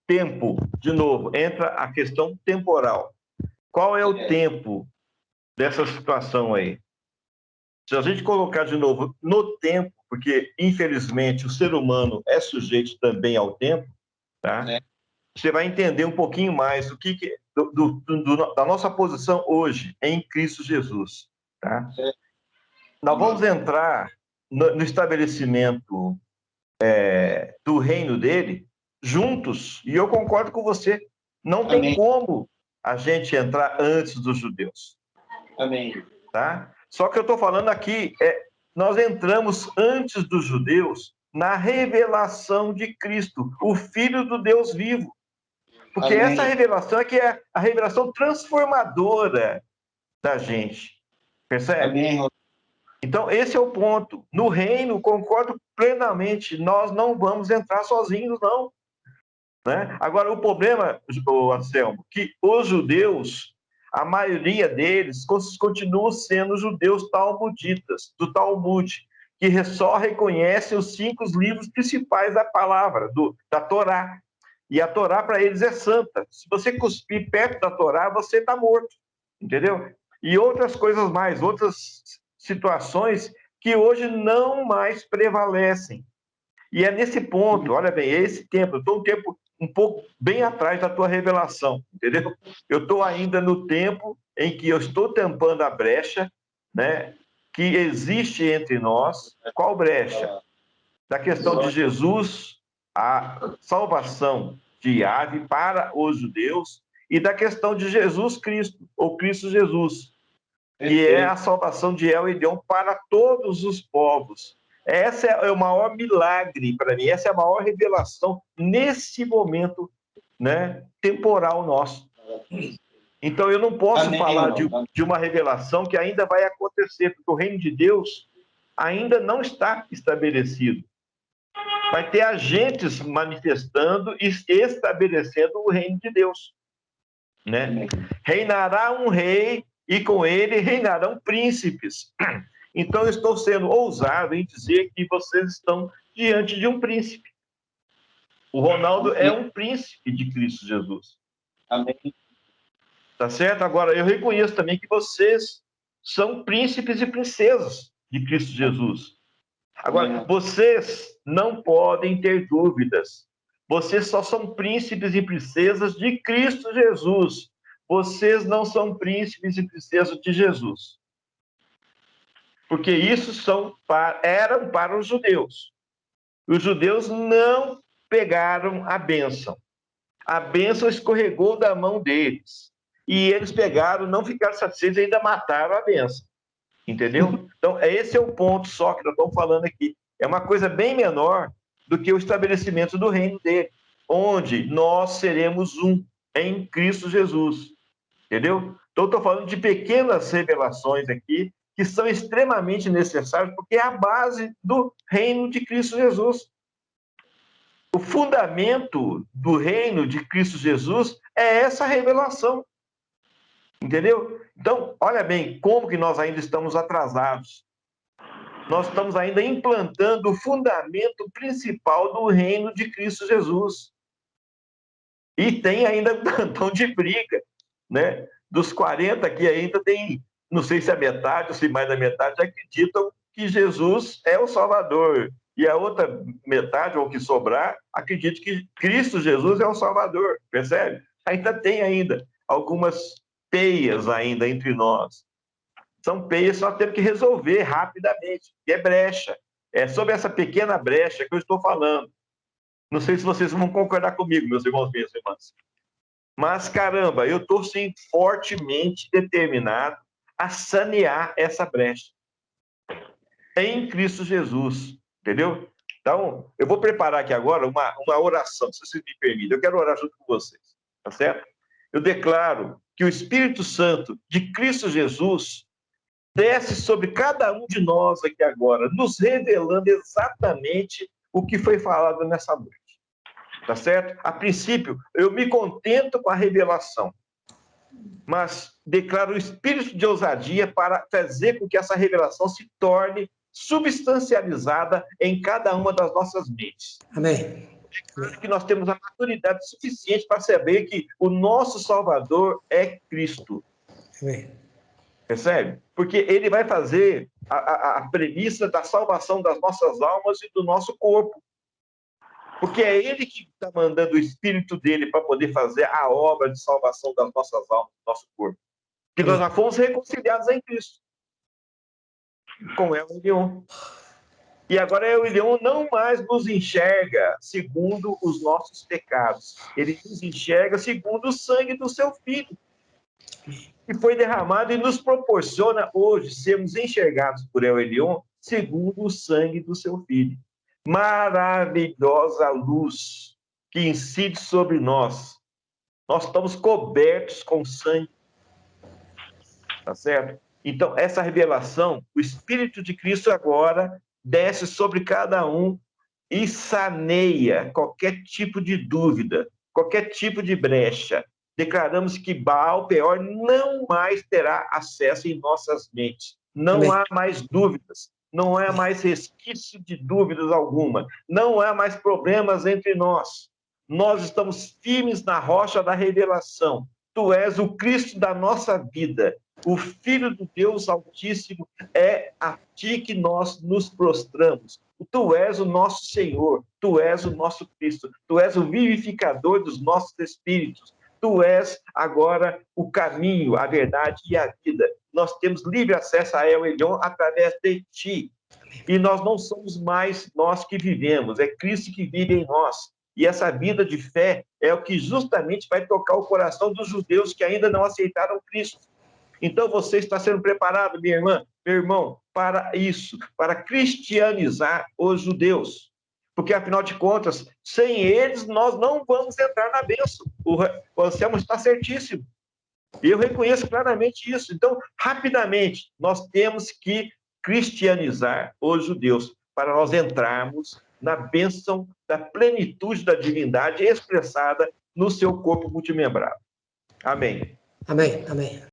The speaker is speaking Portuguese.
tempo, de novo, entra a questão temporal. Qual é o tempo dessa situação aí? Se a gente colocar de novo no tempo, porque infelizmente o ser humano é sujeito também ao tempo, tá? Você vai entender um pouquinho mais da nossa posição hoje em Cristo Jesus, tá? Nós vamos entrar no estabelecimento do reino dele juntos, e eu concordo com você. Não tem como a gente entrar antes dos judeus. Amém. Tá? Só que eu estou falando aqui, nós entramos antes dos judeus na revelação de Cristo, o Filho do Deus vivo. Porque Amém. essa revelação é que é a revelação transformadora da gente. Percebe? Amém. Então, esse é o ponto. No reino, concordo plenamente, nós não vamos entrar sozinhos, não. Né? Agora, o problema, Anselmo, que os judeus, a maioria deles, continuam sendo judeus talmuditas, do Talmud, que só reconhecem os 5 livros principais da palavra, da Torá. E a Torá, para eles, é santa. Se você cuspir perto da Torá, você está morto. Entendeu? E outras coisas mais, outras situações que hoje não mais prevalecem. E é nesse ponto, olha bem, é esse tempo, eu estou um tempo um pouco bem atrás da tua revelação, entendeu? Eu estou ainda no tempo em que eu estou tampando a brecha, né, que existe entre nós. Qual brecha? Da questão de Jesus, a salvação de Yahvé para os judeus, e da questão de Jesus Cristo, ou Cristo Jesus, que é a salvação de El Edom para todos os povos. Esse é o maior milagre para mim, essa é a maior revelação nesse momento, né, temporal nosso. Então eu não posso falar de uma revelação que ainda vai acontecer, porque o reino de Deus ainda não está estabelecido. Vai ter agentes manifestando e estabelecendo o reino de Deus, né? Reinará um rei e com ele reinarão príncipes. Então, eu estou sendo ousado em dizer que vocês estão diante de um príncipe. O Ronaldo é um príncipe de Cristo Jesus. Amém. Tá certo? Agora, eu reconheço também que vocês são príncipes e princesas de Cristo Jesus. Agora, vocês não podem ter dúvidas. Vocês só são príncipes e princesas de Cristo Jesus. Vocês não são príncipes e princesas de Jesus. Porque isso eram para os judeus. Os judeus não pegaram a bênção. A bênção escorregou da mão deles. E eles pegaram, não ficaram satisfeitos e ainda mataram a bênção. Entendeu? Então, esse é o ponto só que nós estamos falando aqui. É uma coisa bem menor do que o estabelecimento do reino dele, onde nós seremos um em Cristo Jesus. Entendeu? Então, estou falando de pequenas revelações aqui que são extremamente necessárias, porque é a base do reino de Cristo Jesus. O fundamento do reino de Cristo Jesus é essa revelação. Entendeu? Então, olha bem, como que nós ainda estamos atrasados. Nós estamos ainda implantando o fundamento principal do reino de Cristo Jesus. E tem ainda um tantão de briga, né? Dos 40 que ainda tem, não sei se a metade ou se mais da metade, acreditam que Jesus é o Salvador. E a outra metade, ou o que sobrar, acredita que Cristo Jesus é o Salvador. Percebe? Ainda tem algumas peias ainda entre nós. São peias que nós temos que resolver rapidamente, que é brecha. É sobre essa pequena brecha que eu estou falando. Não sei se vocês vão concordar comigo, meus irmãos e minhas irmãs. Mas, caramba, eu estou, sim, fortemente determinado a sanear essa brecha. Em Cristo Jesus, entendeu? Então, eu vou preparar aqui agora uma oração, se vocês me permitem. Eu quero orar junto com vocês, tá certo? Eu declaro que o Espírito Santo de Cristo Jesus desce sobre cada um de nós aqui agora, nos revelando exatamente o que foi falado nessa noite. Tá certo? A princípio, eu me contento com a revelação, mas declaro o espírito de ousadia para fazer com que essa revelação se torne substancializada em cada uma das nossas mentes. Amém. que nós temos a maturidade suficiente para saber que o nosso Salvador é Cristo. Amém. Percebe? Porque ele vai fazer a premissa da salvação das nossas almas e do nosso corpo. Porque é ele que está mandando o Espírito dele para poder fazer a obra de salvação das nossas almas, do nosso corpo. Que nós já fomos reconciliados em Cristo. Com El Elyon. E agora El Elyon não mais nos enxerga segundo os nossos pecados. Ele nos enxerga segundo o sangue do seu Filho, que foi derramado e nos proporciona hoje sermos enxergados por El Elyon segundo o sangue do seu Filho. Maravilhosa luz que incide sobre nós. Nós estamos cobertos com sangue. Tá certo? Então, essa revelação, o Espírito de Cristo agora desce sobre cada um e saneia qualquer tipo de dúvida, qualquer tipo de brecha. Declaramos que Baal Peor não mais terá acesso em nossas mentes. Não há mais dúvidas. Não há mais resquício de dúvidas alguma. Não há mais problemas entre nós. Nós estamos firmes na rocha da revelação. Tu és o Cristo da nossa vida. O Filho do Deus Altíssimo, é a ti que nós nos prostramos. Tu és o nosso Senhor, tu és o nosso Cristo, tu és o vivificador dos nossos espíritos. Tu és agora o caminho, a verdade e a vida. Nós temos livre acesso a El Elyon através de ti. E nós não somos mais nós que vivemos, é Cristo que vive em nós. E essa vida de fé é o que justamente vai tocar o coração dos judeus que ainda não aceitaram Cristo. Então você está sendo preparado, minha irmã, meu irmão, para isso, para cristianizar os judeus. Porque, afinal de contas, sem eles, nós não vamos entrar na bênção. O Anselmo está certíssimo. E eu reconheço claramente isso. Então, rapidamente, nós temos que cristianizar os judeus para nós entrarmos na bênção da plenitude da divindade expressada no seu corpo multimembrado. Amém. Amém, amém.